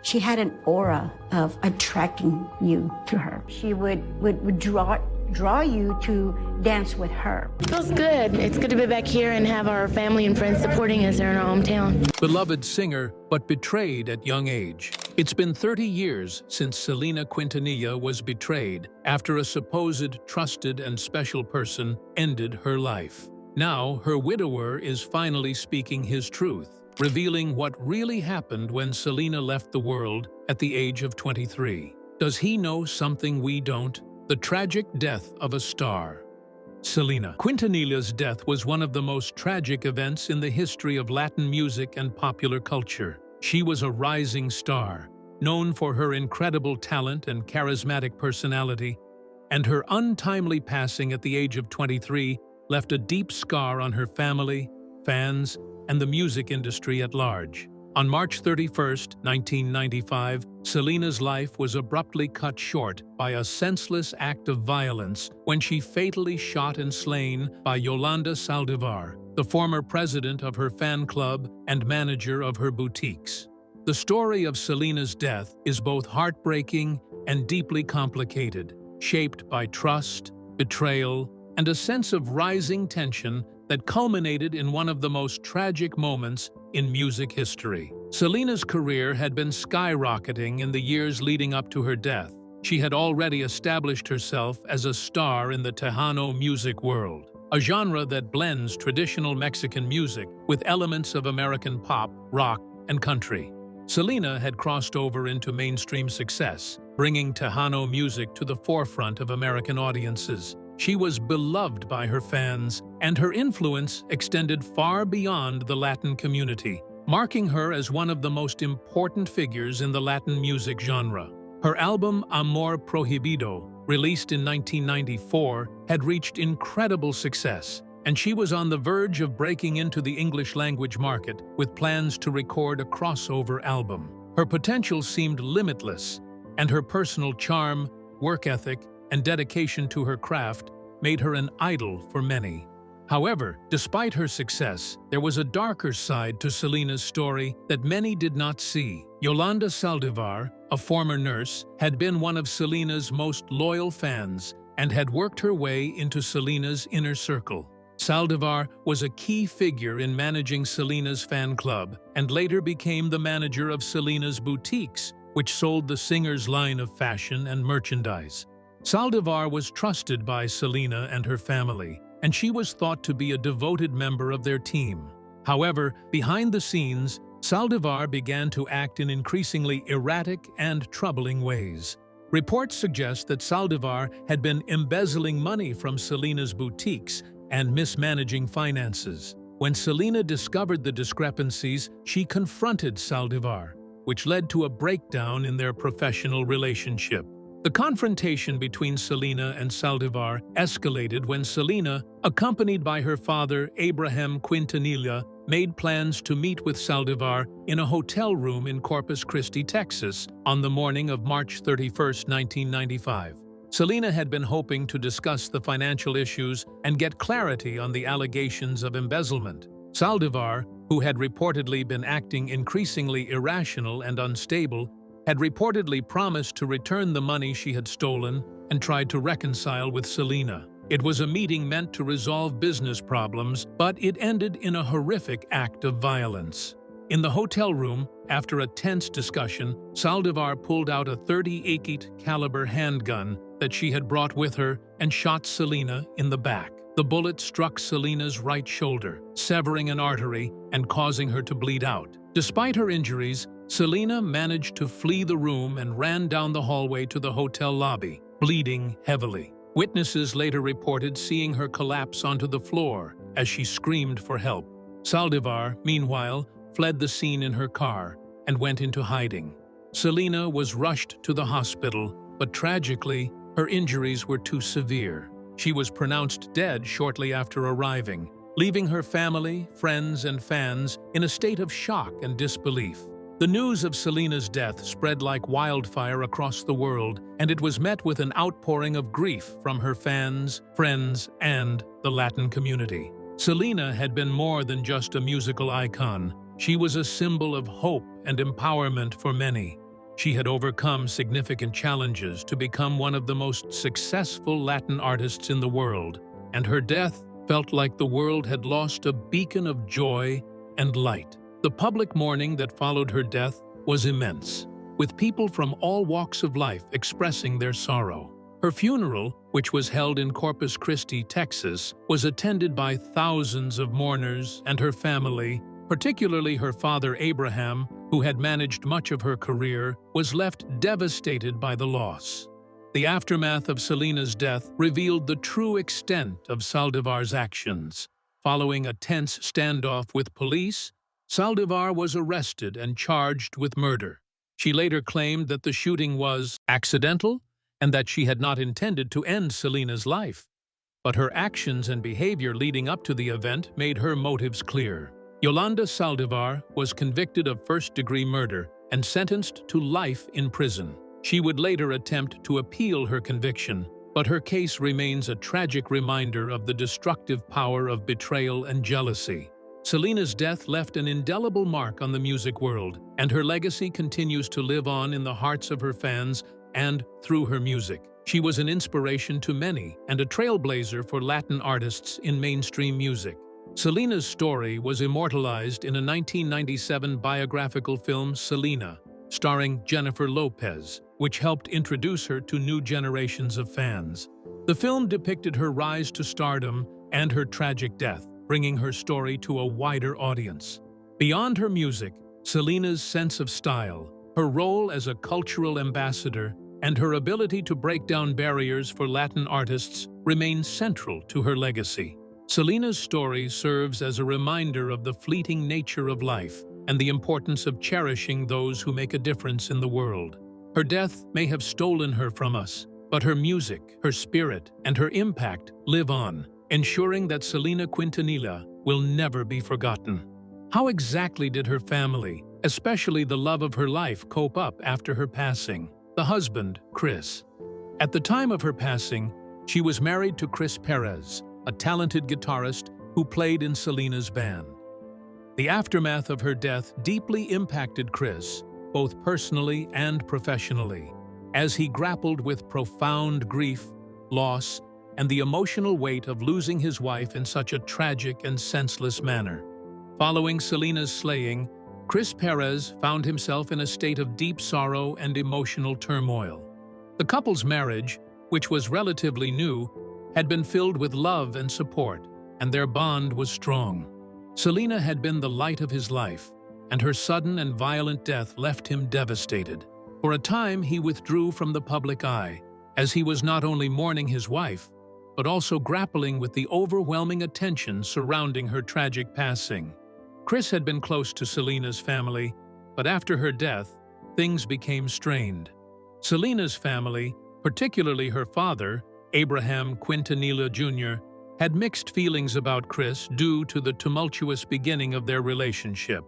She had an aura of attracting you to her. She would draw you to dance with her. It feels good. It's good to be back here and have our family and friends supporting us here in our hometown. Beloved singer, but betrayed at young age. It's been 30 years since Selena Quintanilla was betrayed after a supposed trusted and special person ended her life. Now, her widower is finally speaking his truth, revealing what really happened when Selena left the world at the age of 23. Does he know something we don't? The tragic death of a star. Selena Quintanilla's death was one of the most tragic events in the history of Latin music and popular culture. She was a rising star, known for her incredible talent and charismatic personality, and her untimely passing at the age of 23 left a deep scar on her family, fans, and the music industry at large. On March 31, 1995, Selena's life was abruptly cut short by a senseless act of violence when she fatally shot and slain by Yolanda Saldivar, the former president of her fan club and manager of her boutiques. The story of Selena's death is both heartbreaking and deeply complicated, shaped by trust, betrayal, and a sense of rising tension that culminated in one of the most tragic moments in music history. Selena's career had been skyrocketing in the years leading up to her death. She had already established herself as a star in the Tejano music world, a genre that blends traditional Mexican music with elements of American pop, rock, and country. Selena had crossed over into mainstream success, bringing Tejano music to the forefront of American audiences. She was beloved by her fans, and her influence extended far beyond the Latin community, marking her as one of the most important figures in the Latin music genre. Her album Amor Prohibido, released in 1994, had reached incredible success, and she was on the verge of breaking into the English-language market with plans to record a crossover album. Her potential seemed limitless, and her personal charm, work ethic, and dedication to her craft made her an idol for many. However, despite her success, there was a darker side to Selena's story that many did not see. Yolanda Saldivar, a former nurse, had been one of Selena's most loyal fans and had worked her way into Selena's inner circle. Saldivar was a key figure in managing Selena's fan club and later became the manager of Selena's boutiques, which sold the singer's line of fashion and merchandise. Saldivar was trusted by Selena and her family, and she was thought to be a devoted member of their team. However, behind the scenes, Saldivar began to act in increasingly erratic and troubling ways. Reports suggest that Saldivar had been embezzling money from Selena's boutiques and mismanaging finances. When Selena discovered the discrepancies, she confronted Saldivar, which led to a breakdown in their professional relationship. The confrontation between Selena and Saldivar escalated when Selena, accompanied by her father Abraham Quintanilla, made plans to meet with Saldivar in a hotel room in Corpus Christi, Texas, on the morning of March 31, 1995. Selena had been hoping to discuss the financial issues and get clarity on the allegations of embezzlement. Saldivar, who had reportedly been acting increasingly irrational and unstable, had reportedly promised to return the money she had stolen and tried to reconcile with Selena. It was a meeting meant to resolve business problems, but it ended in a horrific act of violence. In the hotel room, after a tense discussion, Saldivar pulled out a .30 caliber handgun that she had brought with her and shot Selena in the back. The bullet struck Selena's right shoulder, severing an artery and causing her to bleed out. Despite her injuries, Selena managed to flee the room and ran down the hallway to the hotel lobby, bleeding heavily. Witnesses later reported seeing her collapse onto the floor as she screamed for help. Saldivar, meanwhile, fled the scene in her car and went into hiding. Selena was rushed to the hospital, but tragically, her injuries were too severe. She was pronounced dead shortly after arriving, leaving her family, friends, and fans in a state of shock and disbelief. The news of Selena's death spread like wildfire across the world, and it was met with an outpouring of grief from her fans, friends, and the Latin community. Selena had been more than just a musical icon. She was a symbol of hope and empowerment for many. She had overcome significant challenges to become one of the most successful Latin artists in the world, and her death felt like the world had lost a beacon of joy and light. The public mourning that followed her death was immense, with people from all walks of life expressing their sorrow. Her funeral, which was held in Corpus Christi, Texas, was attended by thousands of mourners, and her family, particularly her father Abraham, who had managed much of her career, was left devastated by the loss. The aftermath of Selena's death revealed the true extent of Saldivar's actions. Following a tense standoff with police, Saldivar was arrested and charged with murder. She later claimed that the shooting was accidental and that she had not intended to end Selena's life. But her actions and behavior leading up to the event made her motives clear. Yolanda Saldivar was convicted of first-degree murder and sentenced to life in prison. She would later attempt to appeal her conviction, but her case remains a tragic reminder of the destructive power of betrayal and jealousy. Selena's death left an indelible mark on the music world, and her legacy continues to live on in the hearts of her fans and through her music. She was an inspiration to many and a trailblazer for Latin artists in mainstream music. Selena's story was immortalized in a 1997 biographical film, Selena, starring Jennifer Lopez, which helped introduce her to new generations of fans. The film depicted her rise to stardom and her tragic death, bringing her story to a wider audience. Beyond her music, Selena's sense of style, her role as a cultural ambassador, and her ability to break down barriers for Latin artists remain central to her legacy. Selena's story serves as a reminder of the fleeting nature of life and the importance of cherishing those who make a difference in the world. Her death may have stolen her from us, but her music, her spirit, and her impact live on, ensuring that Selena Quintanilla will never be forgotten. How exactly did her family, especially the love of her life, cope up after her passing? The husband, Chris. At the time of her passing, she was married to Chris Perez, a talented guitarist who played in Selena's band. The aftermath of her death deeply impacted Chris, both personally and professionally, as he grappled with profound grief, loss, and the emotional weight of losing his wife in such a tragic and senseless manner. Following Selena's slaying, Chris Perez found himself in a state of deep sorrow and emotional turmoil. The couple's marriage, which was relatively new, had been filled with love and support, and their bond was strong. Selena had been the light of his life, and her sudden and violent death left him devastated. For a time, he withdrew from the public eye, as he was not only mourning his wife, but also grappling with the overwhelming attention surrounding her tragic passing. Chris had been close to Selena's family, but after her death, things became strained. Selena's family, particularly her father, Abraham Quintanilla Jr., had mixed feelings about Chris due to the tumultuous beginning of their relationship.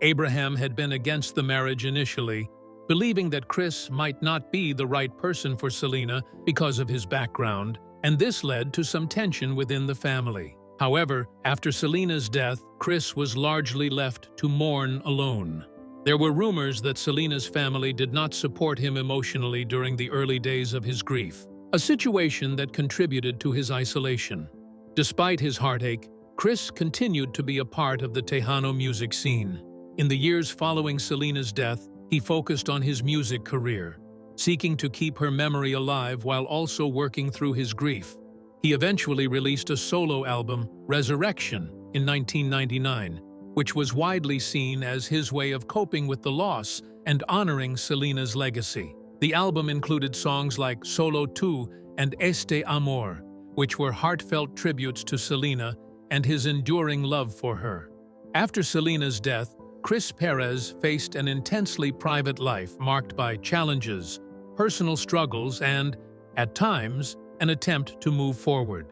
Abraham had been against the marriage initially, believing that Chris might not be the right person for Selena because of his background, and this led to some tension within the family. However, after Selena's death, Chris was largely left to mourn alone. There were rumors that Selena's family did not support him emotionally during the early days of his grief, a situation that contributed to his isolation. Despite his heartache, Chris continued to be a part of the Tejano music scene. In the years following Selena's death, he focused on his music career, seeking to keep her memory alive while also working through his grief. He eventually released a solo album, Resurrection, in 1999, which was widely seen as his way of coping with the loss and honoring Selena's legacy. The album included songs like Solo Tu and Este Amor, which were heartfelt tributes to Selena and his enduring love for her. After Selena's death, Chris Perez faced an intensely private life marked by challenges, personal struggles, and, at times, an attempt to move forward.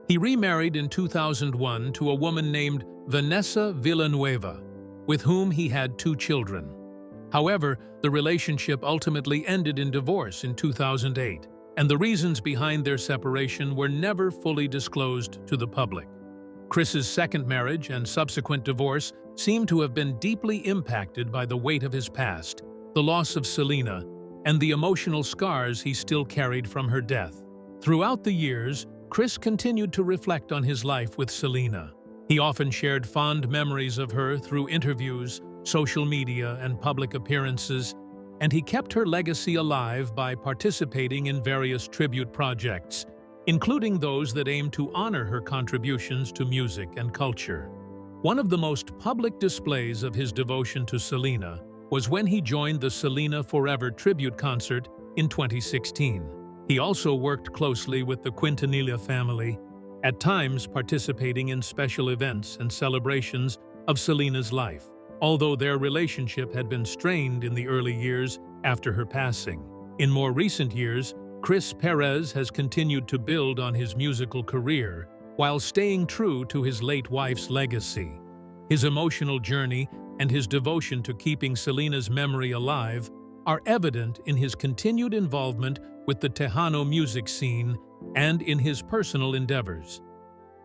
He remarried in 2001 to a woman named Vanessa Villanueva, with whom he had 2 children. However, the relationship ultimately ended in divorce in 2008, and the reasons behind their separation were never fully disclosed to the public. Chris's second marriage and subsequent divorce seemed to have been deeply impacted by the weight of his past, the loss of Selena, and the emotional scars he still carried from her death. Throughout the years, Chris continued to reflect on his life with Selena. He often shared fond memories of her through interviews, social media, and public appearances, and he kept her legacy alive by participating in various tribute projects, including those that aim to honor her contributions to music and culture. One of the most public displays of his devotion to Selena was when he joined the Selena Forever tribute concert in 2016. He also worked closely with the Quintanilla family, at times participating in special events and celebrations of Selena's life, although their relationship had been strained in the early years after her passing. In more recent years, Chris Perez has continued to build on his musical career while staying true to his late wife's legacy. His emotional journey and his devotion to keeping Selena's memory alive are evident in his continued involvement with the Tejano music scene and in his personal endeavors.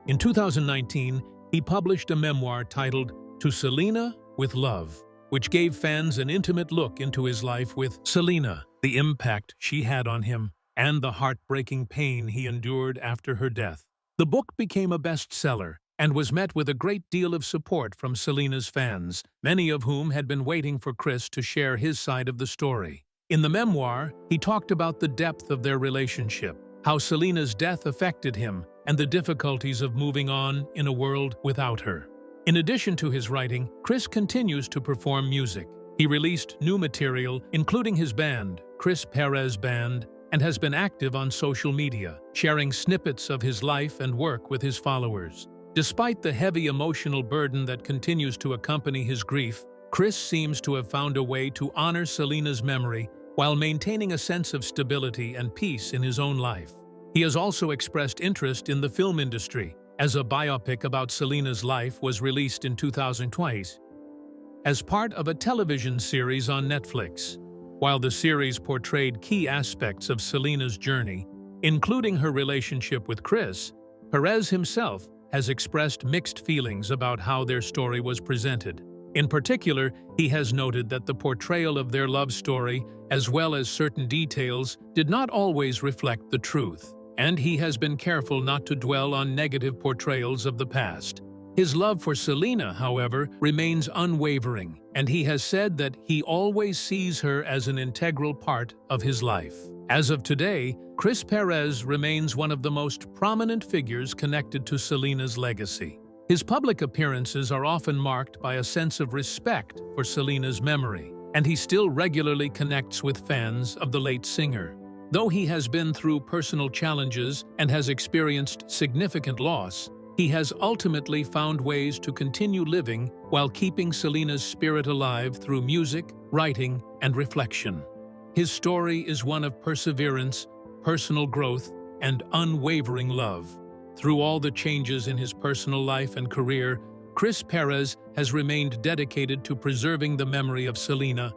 In 2019, he published a memoir titled To Selena with Love, which gave fans an intimate look into his life with Selena, the impact she had on him, and the heartbreaking pain he endured after her death. The book became a bestseller and was met with a great deal of support from Selena's fans, many of whom had been waiting for Chris to share his side of the story. In the memoir, he talked about the depth of their relationship, how Selena's death affected him, and the difficulties of moving on in a world without her. In addition to his writing, Chris continues to perform music. He released new material, including his band, Chris Perez Band, and has been active on social media, sharing snippets of his life and work with his followers. Despite the heavy emotional burden that continues to accompany his grief, Chris seems to have found a way to honor Selena's memory while maintaining a sense of stability and peace in his own life. He has also expressed interest in the film industry, as a biopic about Selena's life was released in 2020 as part of a television series on Netflix. While the series portrayed key aspects of Selena's journey, including her relationship with Chris, Perez himself has expressed mixed feelings about how their story was presented. In particular, he has noted that the portrayal of their love story, as well as certain details, did not always reflect the truth, and he has been careful not to dwell on negative portrayals of the past. His love for Selena, however, remains unwavering, and he has said that he always sees her as an integral part of his life. As of today, Chris Perez remains one of the most prominent figures connected to Selena's legacy. His public appearances are often marked by a sense of respect for Selena's memory, and he still regularly connects with fans of the late singer. Though he has been through personal challenges and has experienced significant loss, he has ultimately found ways to continue living while keeping Selena's spirit alive through music, writing, and reflection. His story is one of perseverance, personal growth, and unwavering love. Through all the changes in his personal life and career, Chris Perez has remained dedicated to preserving the memory of Selena,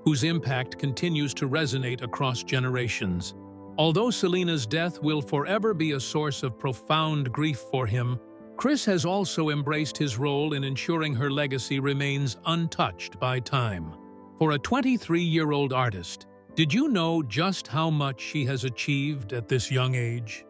whose impact continues to resonate across generations. Although Selena's death will forever be a source of profound grief for him, Chris has also embraced his role in ensuring her legacy remains untouched by time. For a 23-year-old artist, did you know just how much she has achieved at this young age?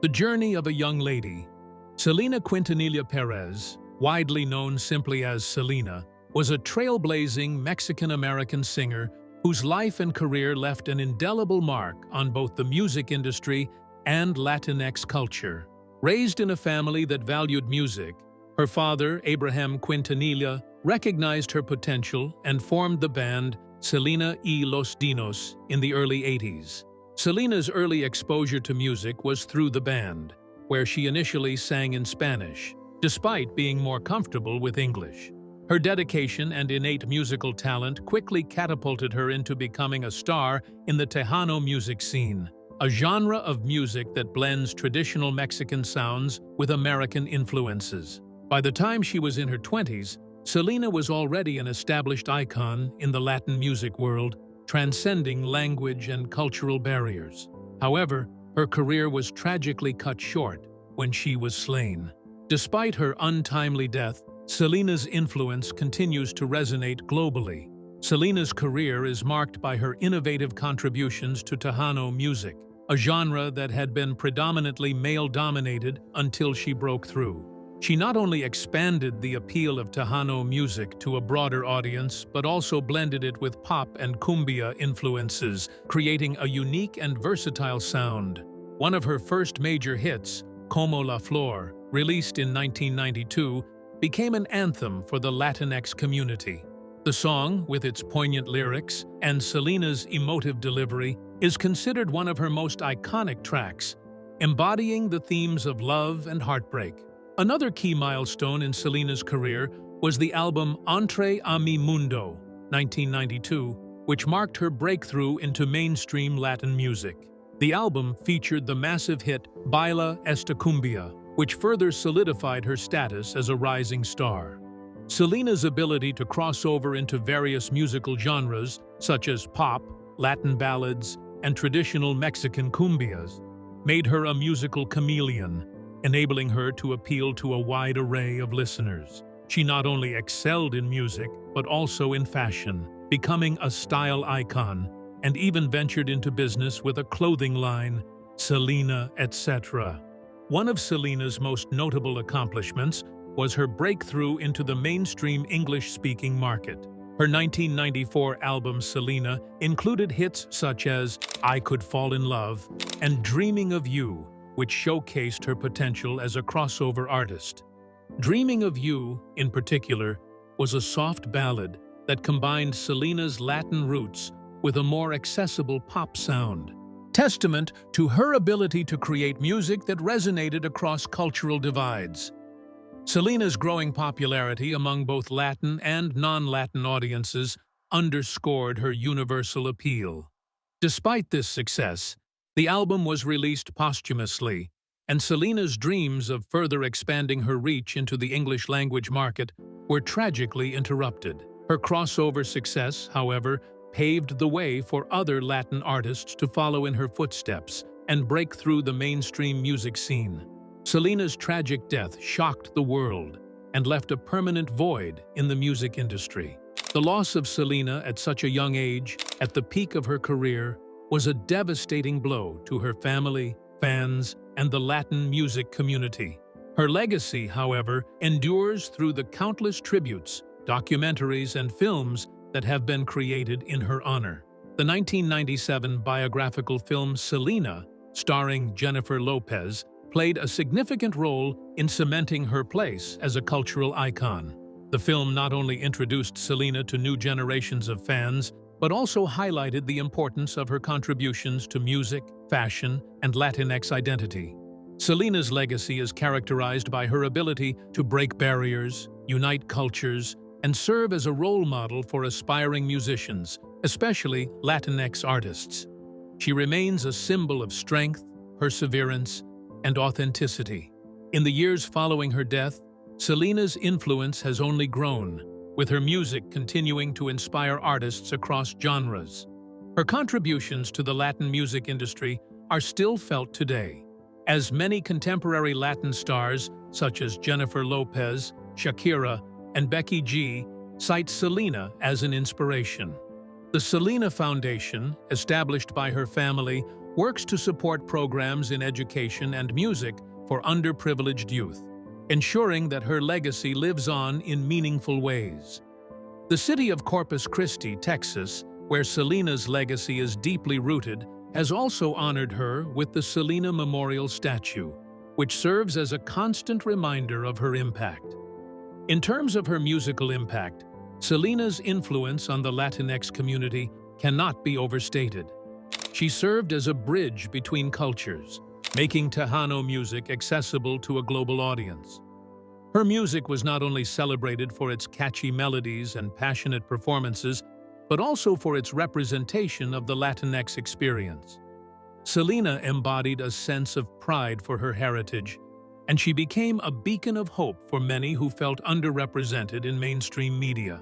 The journey of a young lady. Selena Quintanilla Perez, widely known simply as Selena, was a trailblazing Mexican-American singer whose life and career left an indelible mark on both the music industry and Latinx culture. Raised in a family that valued music, her father, Abraham Quintanilla, recognized her potential and formed the band Selena y Los Dinos in the early 80s. Selena's early exposure to music was through the band, where she initially sang in Spanish, despite being more comfortable with English. Her dedication and innate musical talent quickly catapulted her into becoming a star in the Tejano music scene, a genre of music that blends traditional Mexican sounds with American influences. By the time she was in her 20s, Selena was already an established icon in the Latin music world, transcending language and cultural barriers. However, her career was tragically cut short when she was slain. Despite her untimely death, Selena's influence continues to resonate globally, Selena's career is marked by her innovative contributions to Tejano music, a genre that had been predominantly male-dominated until she broke through. She not only expanded the appeal of Tejano music to a broader audience, but also blended it with pop and cumbia influences, creating a unique and versatile sound. One of her first major hits, Como la Flor, released in 1992, became an anthem for the Latinx community. The song, with its poignant lyrics and Selena's emotive delivery, is considered one of her most iconic tracks, embodying the themes of love and heartbreak. Another key milestone in Selena's career was the album Entre a mi Mundo, 1992, which marked her breakthrough into mainstream Latin music. The album featured the massive hit Baila esta cumbia, which further solidified her status as a rising star. Selena's ability to cross over into various musical genres, such as pop, Latin ballads, and traditional Mexican cumbias, made her a musical chameleon, enabling her to appeal to a wide array of listeners. She not only excelled in music, but also in fashion, becoming a style icon, and even ventured into business with a clothing line, Selena, etc. One of Selena's most notable accomplishments was her breakthrough into the mainstream English-speaking market. Her 1994 album Selena included hits such as I Could Fall in Love and Dreaming of You, which showcased her potential as a crossover artist. Dreaming of You, in particular, was a soft ballad that combined Selena's Latin roots with a more accessible pop sound, testament to her ability to create music that resonated across cultural divides. Selena's growing popularity among both Latin and non-Latin audiences underscored her universal appeal. Despite this success, the album was released posthumously, and Selena's dreams of further expanding her reach into the English-language market were tragically interrupted. Her crossover success, however, paved the way for other Latin artists to follow in her footsteps and break through the mainstream music scene. Selena's tragic death shocked the world and left a permanent void in the music industry. The loss of Selena at such a young age, at the peak of her career, was a devastating blow to her family, fans, and the Latin music community. Her legacy, however, endures through the countless tributes, documentaries, and films that have been created in her honor. The 1997 biographical film Selena, starring Jennifer Lopez, played a significant role in cementing her place as a cultural icon. The film not only introduced Selena to new generations of fans, but also highlighted the importance of her contributions to music, fashion, and Latinx identity. Selena's legacy is characterized by her ability to break barriers, unite cultures, and serve as a role model for aspiring musicians, especially Latinx artists. She remains a symbol of strength, perseverance, and authenticity. In the years following her death, Selena's influence has only grown, with her music continuing to inspire artists across genres. Her contributions to the Latin music industry are still felt today, as many contemporary Latin stars, such as Jennifer Lopez, Shakira, and Becky G, cite Selena as an inspiration. The Selena Foundation, established by her family, works to support programs in education and music for underprivileged youth, ensuring that her legacy lives on in meaningful ways. The city of Corpus Christi, Texas, where Selena's legacy is deeply rooted, has also honored her with the Selena Memorial Statue, which serves as a constant reminder of her impact. In terms of her musical impact, Selena's influence on the Latinx community cannot be overstated. She served as a bridge between cultures, making Tejano music accessible to a global audience. Her music was not only celebrated for its catchy melodies and passionate performances, but also for its representation of the Latinx experience. Selena embodied a sense of pride for her heritage, and she became a beacon of hope for many who felt underrepresented in mainstream media.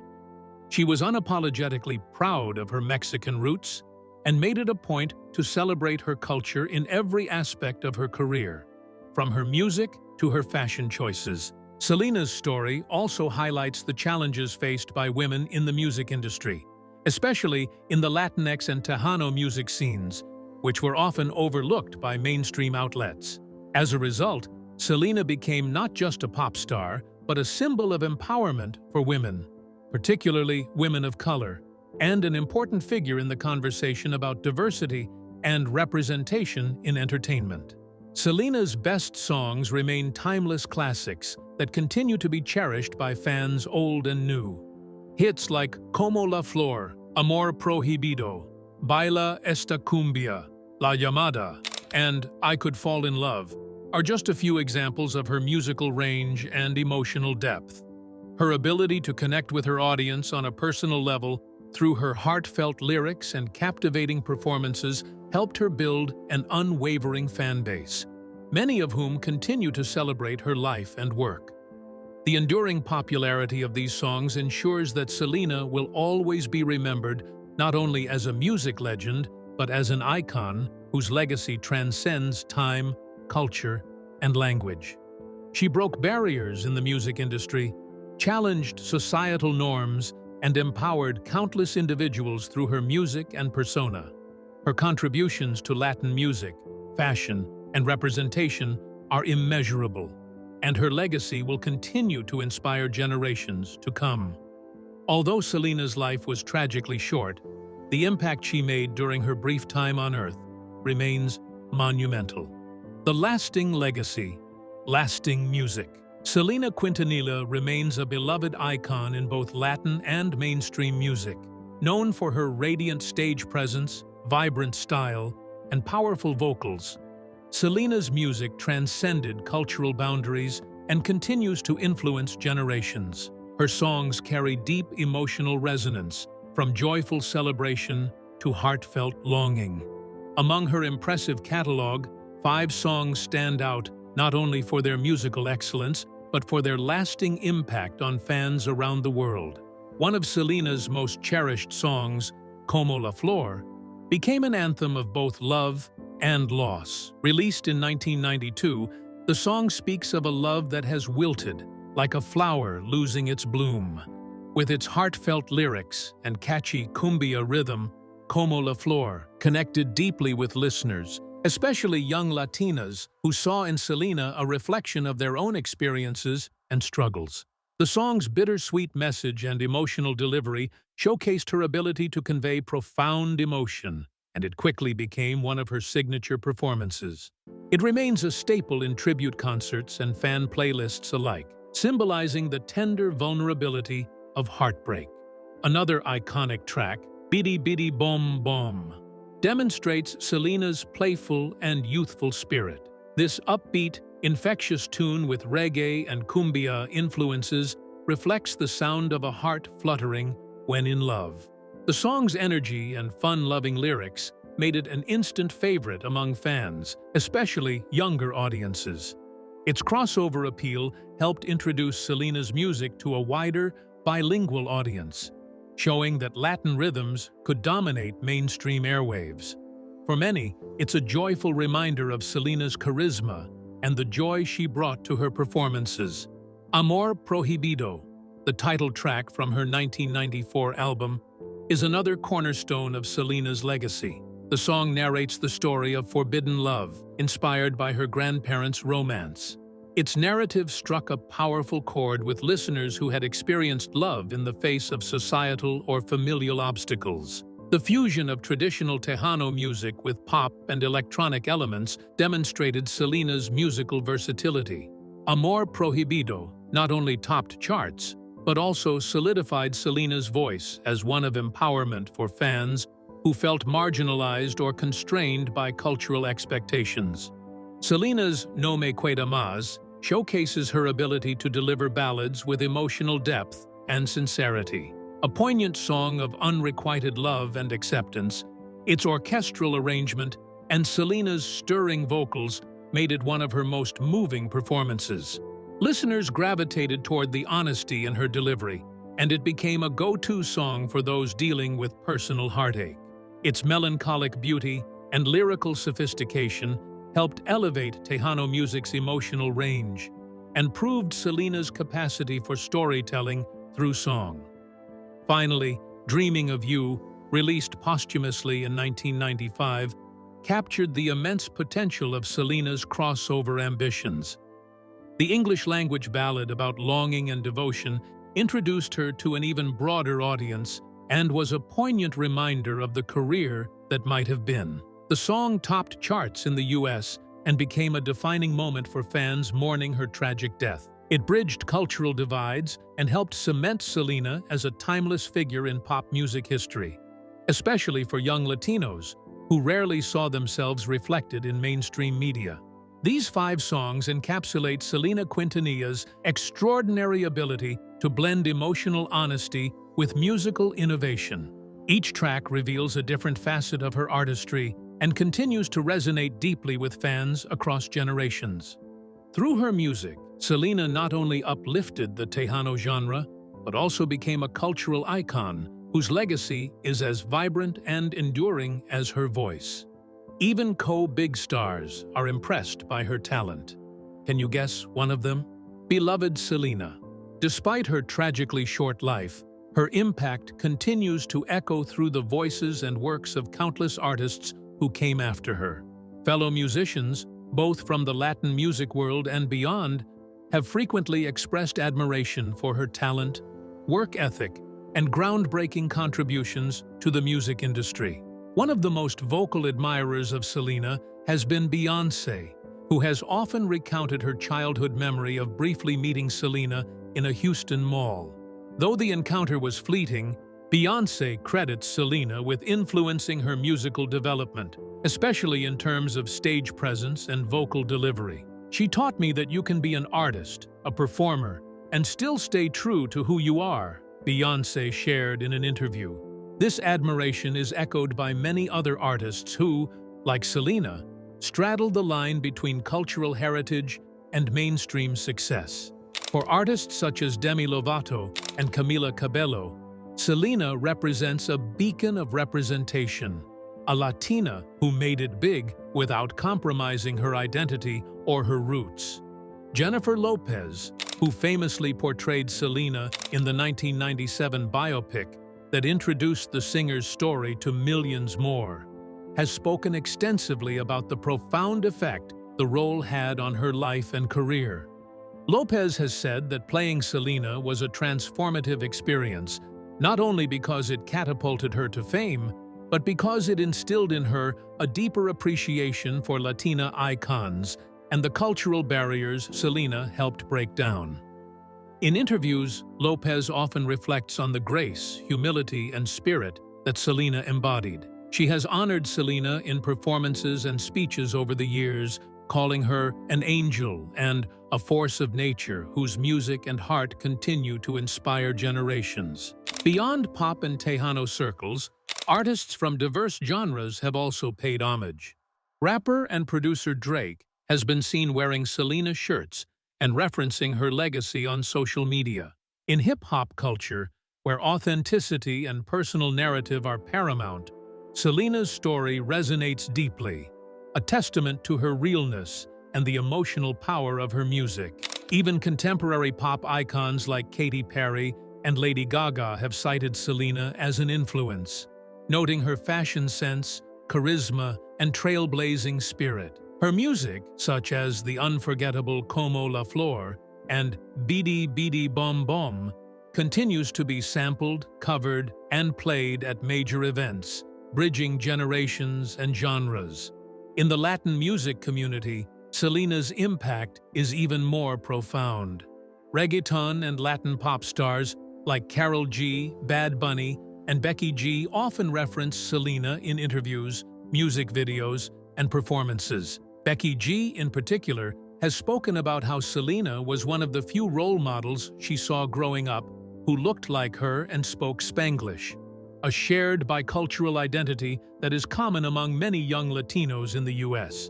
She was unapologetically proud of her Mexican roots and made it a point to celebrate her culture in every aspect of her career, from her music to her fashion choices. Selena's story also highlights the challenges faced by women in the music industry, especially in the Latinx and Tejano music scenes, which were often overlooked by mainstream outlets. As a result, Selena became not just a pop star, but a symbol of empowerment for women, particularly women of color, and an important figure in the conversation about diversity and representation in entertainment. Selena's best songs remain timeless classics that continue to be cherished by fans old and new. Hits like Como la Flor, Amor Prohibido, Baila esta cumbia, La Llamada, and I Could Fall in Love are just a few examples of her musical range and emotional depth. Her ability to connect with her audience on a personal level through her heartfelt lyrics and captivating performances helped her build an unwavering fan base, many of whom continue to celebrate her life and work. The enduring popularity of these songs ensures that Selena will always be remembered not only as a music legend, but as an icon whose legacy transcends time, culture, and language. She broke barriers in the music industry, challenged societal norms, and empowered countless individuals through her music and persona. Her contributions to Latin music, fashion, and representation are immeasurable, and her legacy will continue to inspire generations to come. Although Selena's life was tragically short, the impact she made during her brief time on Earth remains monumental. The lasting legacy, lasting music. Selena Quintanilla remains a beloved icon in both Latin and mainstream music. Known for her radiant stage presence, vibrant style, and powerful vocals, Selena's music transcended cultural boundaries and continues to influence generations. Her songs carry deep emotional resonance, from joyful celebration to heartfelt longing. Among her impressive catalog, 5 songs stand out not only for their musical excellence, but for their lasting impact on fans around the world. One of Selena's most cherished songs, Como la Flor, became an anthem of both love and loss. Released in 1992, the song speaks of a love that has wilted, like a flower losing its bloom. With its heartfelt lyrics and catchy cumbia rhythm, Como la Flor connected deeply with listeners, especially young Latinas who saw in Selena a reflection of their own experiences and struggles. The song's bittersweet message and emotional delivery showcased her ability to convey profound emotion, and it quickly became one of her signature performances. It remains a staple in tribute concerts and fan playlists alike, symbolizing the tender vulnerability of heartbreak. Another iconic track, Bidi Bidi Bom Bom, demonstrates Selena's playful and youthful spirit. This upbeat, infectious tune with reggae and cumbia influences reflects the sound of a heart fluttering when in love. The song's energy and fun-loving lyrics made it an instant favorite among fans, especially younger audiences. Its crossover appeal helped introduce Selena's music to a wider, bilingual audience, showing that Latin rhythms could dominate mainstream airwaves. For many, it's a joyful reminder of Selena's charisma and the joy she brought to her performances. Amor Prohibido, the title track from her 1994 album, is another cornerstone of Selena's legacy. The song narrates the story of forbidden love, inspired by her grandparents' romance. Its narrative struck a powerful chord with listeners who had experienced love in the face of societal or familial obstacles. The fusion of traditional Tejano music with pop and electronic elements demonstrated Selena's musical versatility. Amor Prohibido not only topped charts, but also solidified Selena's voice as one of empowerment for fans who felt marginalized or constrained by cultural expectations. Selena's No Me Queda Más showcases her ability to deliver ballads with emotional depth and sincerity. A poignant song of unrequited love and acceptance, its orchestral arrangement and Selena's stirring vocals made it one of her most moving performances. Listeners gravitated toward the honesty in her delivery, and it became a go-to song for those dealing with personal heartache. Its melancholic beauty and lyrical sophistication helped elevate Tejano music's emotional range and proved Selena's capacity for storytelling through song. Finally, Dreaming of You, released posthumously in 1995, captured the immense potential of Selena's crossover ambitions. The English-language ballad about longing and devotion introduced her to an even broader audience and was a poignant reminder of the career that might have been. The song topped charts in the US and became a defining moment for fans mourning her tragic death. It bridged cultural divides and helped cement Selena as a timeless figure in pop music history, especially for young Latinos who rarely saw themselves reflected in mainstream media. These 5 songs encapsulate Selena Quintanilla's extraordinary ability to blend emotional honesty with musical innovation. Each track reveals a different facet of her artistry and continues to resonate deeply with fans across generations. Through her music, Selena not only uplifted the Tejano genre, but also became a cultural icon whose legacy is as vibrant and enduring as her voice. Even co-big stars are impressed by her talent. Can you guess one of them? Beloved Selena. Despite her tragically short life, her impact continues to echo through the voices and works of countless artists who came after her. Fellow musicians, both from the Latin music world and beyond, have frequently expressed admiration for her talent, work ethic, and groundbreaking contributions to the music industry. One of the most vocal admirers of Selena has been Beyoncé, who has often recounted her childhood memory of briefly meeting Selena in a Houston mall. Though the encounter was fleeting, Beyoncé credits Selena with influencing her musical development, especially in terms of stage presence and vocal delivery. She taught me that you can be an artist, a performer, and still stay true to who you are, Beyoncé shared in an interview. This admiration is echoed by many other artists who, like Selena, straddle the line between cultural heritage and mainstream success. For artists such as Demi Lovato and Camila Cabello, Selena represents a beacon of representation, a Latina who made it big without compromising her identity or her roots. Jennifer Lopez, who famously portrayed Selena in the 1997 biopic that introduced the singer's story to millions more, has spoken extensively about the profound effect the role had on her life and career. Lopez has said that playing Selena was a transformative experience, not only because it catapulted her to fame, but because it instilled in her a deeper appreciation for Latina icons and the cultural barriers Selena helped break down. In interviews, Lopez often reflects on the grace, humility, and spirit that Selena embodied. She has honored Selena in performances and speeches over the years, calling her an angel and a force of nature whose music and heart continue to inspire generations. Beyond pop and Tejano circles, artists from diverse genres have also paid homage. Rapper and producer Drake has been seen wearing Selena shirts and referencing her legacy on social media. In hip-hop culture, where authenticity and personal narrative are paramount, Selena's story resonates deeply, a testament to her realness and the emotional power of her music. Even contemporary pop icons like Katy Perry and Lady Gaga have cited Selena as an influence, noting her fashion sense, charisma, and trailblazing spirit. Her music, such as the unforgettable Como la Flor and Bidi Bidi Bom Bom, continues to be sampled, covered, and played at major events, bridging generations and genres. In the Latin music community, Selena's impact is even more profound. Reggaeton and Latin pop stars like Karol G, Bad Bunny, and Becky G often reference Selena in interviews, music videos, and performances. Becky G, in particular, has spoken about how Selena was one of the few role models she saw growing up who looked like her and spoke Spanglish, a shared bicultural identity that is common among many young Latinos in the U.S.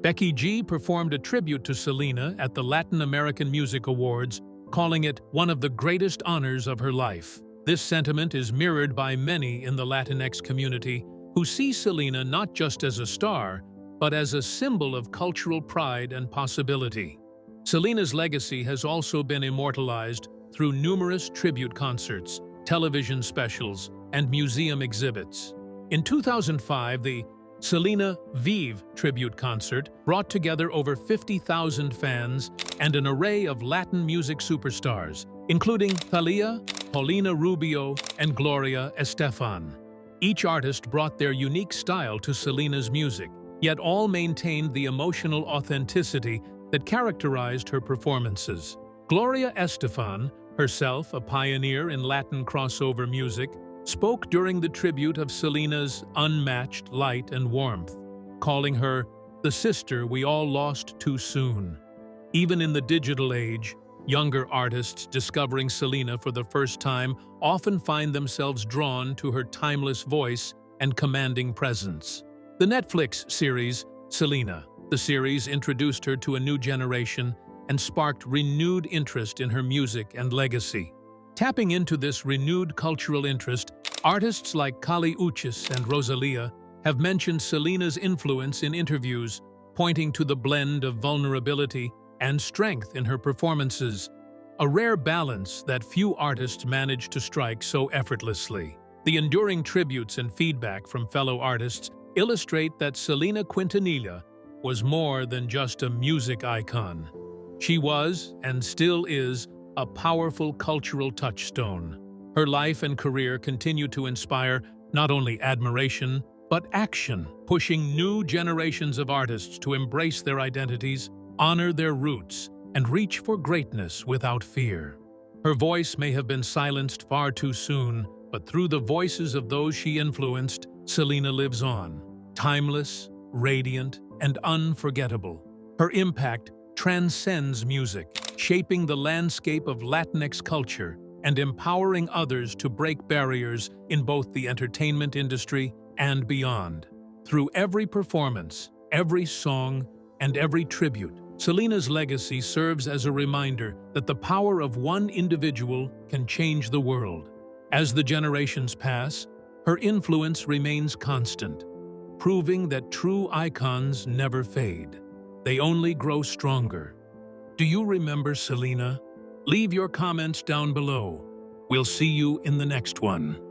Becky G performed a tribute to Selena at the Latin American Music Awards, calling it one of the greatest honors of her life. This sentiment is mirrored by many in the Latinx community who see Selena not just as a star, but as a symbol of cultural pride and possibility. Selena's legacy has also been immortalized through numerous tribute concerts, television specials, and museum exhibits. In 2005, the Selena Vive tribute concert brought together over 50,000 fans and an array of Latin music superstars, including Thalía, Paulina Rubio, and Gloria Estefan. Each artist brought their unique style to Selena's music, yet all maintained the emotional authenticity that characterized her performances. Gloria Estefan, herself a pioneer in Latin crossover music, spoke during the tribute of Selena's unmatched light and warmth, calling her the sister we all lost too soon. Even in the digital age, younger artists discovering Selena for the first time often find themselves drawn to her timeless voice and commanding presence. The Netflix series, Selena. The series introduced her to a new generation and sparked renewed interest in her music and legacy. Tapping into this renewed cultural interest, artists like Kali Uchis and Rosalia have mentioned Selena's influence in interviews, pointing to the blend of vulnerability and strength in her performances, a rare balance that few artists manage to strike so effortlessly. The enduring tributes and feedback from fellow artists illustrate that Selena Quintanilla was more than just a music icon. She was, and still is, a powerful cultural touchstone. Her life and career continue to inspire not only admiration, but action, pushing new generations of artists to embrace their identities, honor their roots, and reach for greatness without fear. Her voice may have been silenced far too soon, but through the voices of those she influenced, Selena lives on, timeless, radiant, and unforgettable. Her impact transcends music, shaping the landscape of Latinx culture and empowering others to break barriers in both the entertainment industry and beyond. Through every performance, every song, and every tribute, Selena's legacy serves as a reminder that the power of one individual can change the world. As the generations pass, her influence remains constant, proving that true icons never fade. They only grow stronger. Do you remember Selena? Leave your comments down below. We'll see you in the next one.